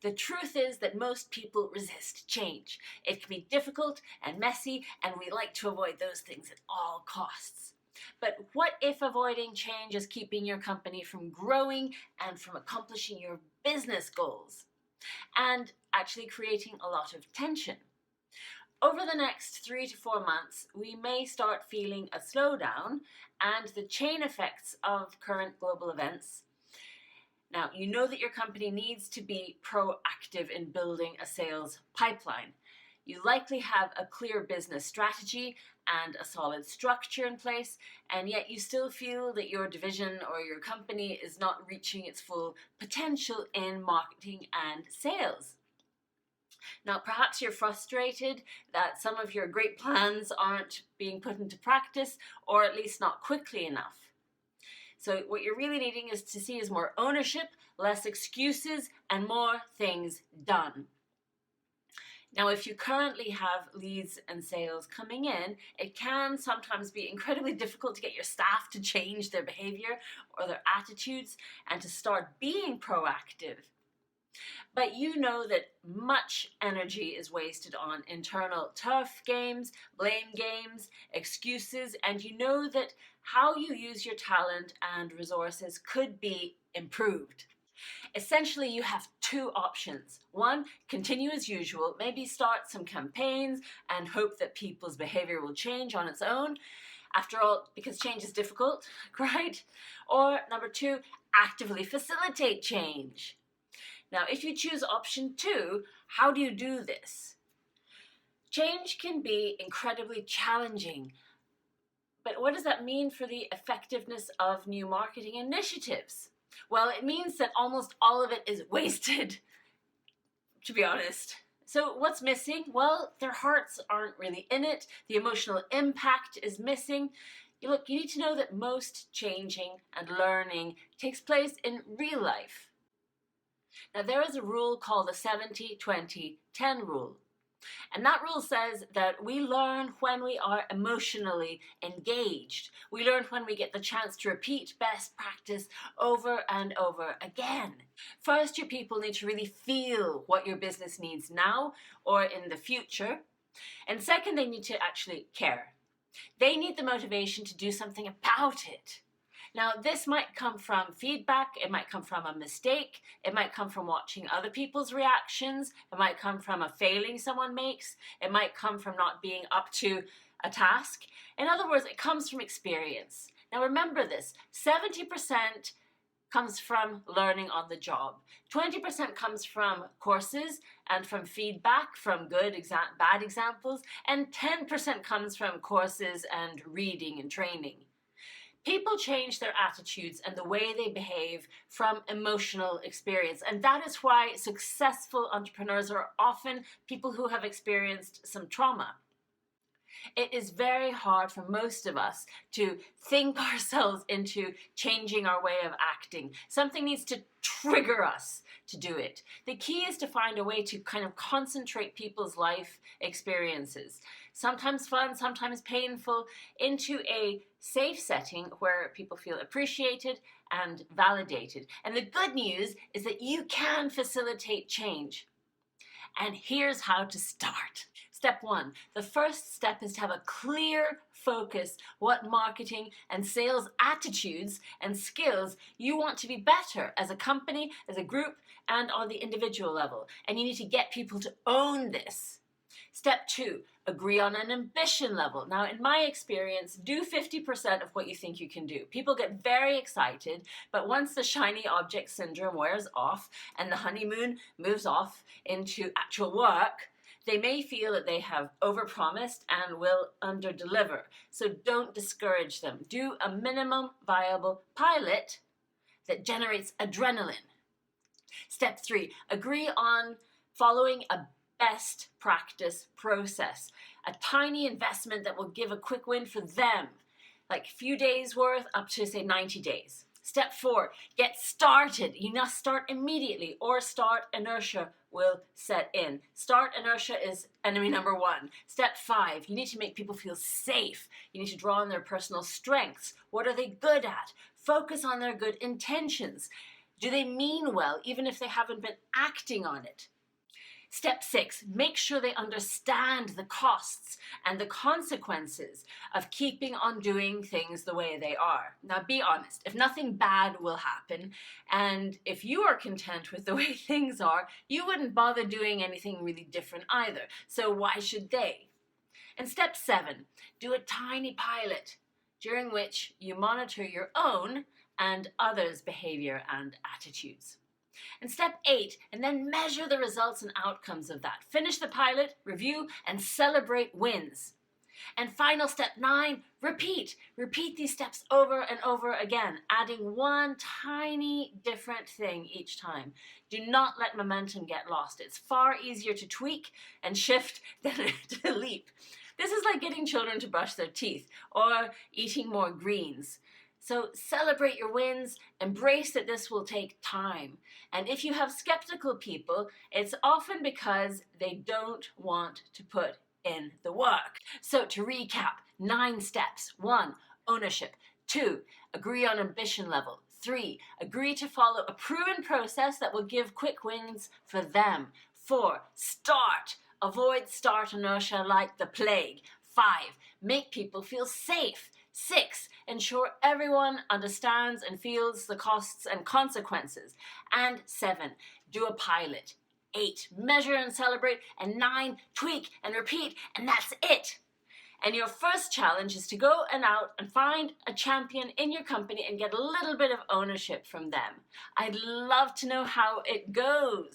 The truth is that most people resist change. It can be difficult and messy, and we like to avoid those things at all costs. But what if avoiding change is keeping your company from growing and from accomplishing your business goals, and actually creating a lot of tension? Over the next 3 to 4 months, we may start feeling a slowdown and the chain effects of current global events. Now, you know that your company needs to be proactive in building a sales pipeline. You likely have a clear business strategy and a solid structure in place, and yet you still feel that your division or your company is not reaching its full potential in marketing and sales. Now, perhaps you're frustrated that some of your great plans aren't being put into practice, or at least not quickly enough. So what you're really needing is to see is more ownership, less excuses, and more things done. Now, if you currently have leads and sales coming in, it can sometimes be incredibly difficult to get your staff to change their behavior or their attitudes and to start being proactive. But you know that much energy is wasted on internal tough games, blame games, excuses, and you know that how you use your talent and resources could be improved. Essentially, you have two options. One, continue as usual, maybe start some campaigns and hope that people's behavior will change on its own. After all, because change is difficult, right? Or number two, actively facilitate change. Now, if you choose option two, how do you do this? Change can be incredibly challenging, but what does that mean for the effectiveness of new marketing initiatives? Well, it means that almost all of it is wasted, to be honest. So what's missing? Well, their hearts aren't really in it. The emotional impact is missing. Look, you need to know that most changing and learning takes place in real life. Now, there is a rule called the 70-20-10 rule. And that rule says that we learn when we are emotionally engaged. We learn when we get the chance to repeat best practice over and over again. First, your people need to really feel what your business needs now or in the future. And second, they need to actually care. They need the motivation to do something about it. Now, this might come from feedback, it might come from a mistake, it might come from watching other people's reactions, it might come from a failing someone makes, it might come from not being up to a task. In other words, it comes from experience. Now remember this, 70% comes from learning on the job. 20% comes from courses and from feedback from good, bad examples, and 10% comes from courses and reading and training. People change their attitudes and the way they behave from emotional experience. And that is why successful entrepreneurs are often people who have experienced some trauma. It is very hard for most of us to think ourselves into changing our way of acting. Something needs to trigger us to do it. The key is to find a way to kind of concentrate people's life experiences, sometimes fun, sometimes painful, into a safe setting where people feel appreciated and validated. And the good news is that you can facilitate change. And here's how to start. Step one, the first step is to have a clear focus what marketing and sales attitudes and skills you want to be better as a company, as a group, and on the individual level. And you need to get people to own this. Step two, agree on an ambition level. Now, in my experience, do 50% of what you think you can do. People get very excited, but once the shiny object syndrome wears off and the honeymoon moves off into actual work, they may feel that they have overpromised and will underdeliver. So don't discourage them. Do a minimum viable pilot that generates adrenaline. Step three, agree on following a best practice process. A tiny investment that will give a quick win for them, like a few days worth up to say 90 days. Step four, get started. You must start immediately or start inertia will set in. Start inertia is enemy number one. Step five, you need to make people feel safe. You need to draw on their personal strengths. What are they good at? Focus on their good intentions. Do they mean well, even if they haven't been acting on it? Step 6, make sure they understand the costs and the consequences of keeping on doing things the way they are. Now, be honest, if nothing bad will happen, and if you are content with the way things are, you wouldn't bother doing anything really different either. So why should they? And step 7, do a tiny pilot during which you monitor your own and others' behavior and attitudes. And step 8, and then measure the results and outcomes of that. Finish the pilot, review, and celebrate wins. And final step 9, repeat. Repeat these steps over and over again, adding one tiny different thing each time. Do not let momentum get lost. It's far easier to tweak and shift than to leap. This is like getting children to brush their teeth or eating more greens. So celebrate your wins, embrace that this will take time. And if you have skeptical people, it's often because they don't want to put in the work. So to recap, 9 steps. 1, ownership. 2, agree on ambition level. 3, agree to follow a proven process that will give quick wins for them. 4, start. Avoid start inertia like the plague. 5, make people feel safe. 6, ensure everyone understands and feels the costs and consequences. And 7, do a pilot. 8, measure and celebrate. And 9, tweak and repeat. And that's it. And your first challenge is to go out and find a champion in your company and get a little bit of ownership from them. I'd love to know how it goes.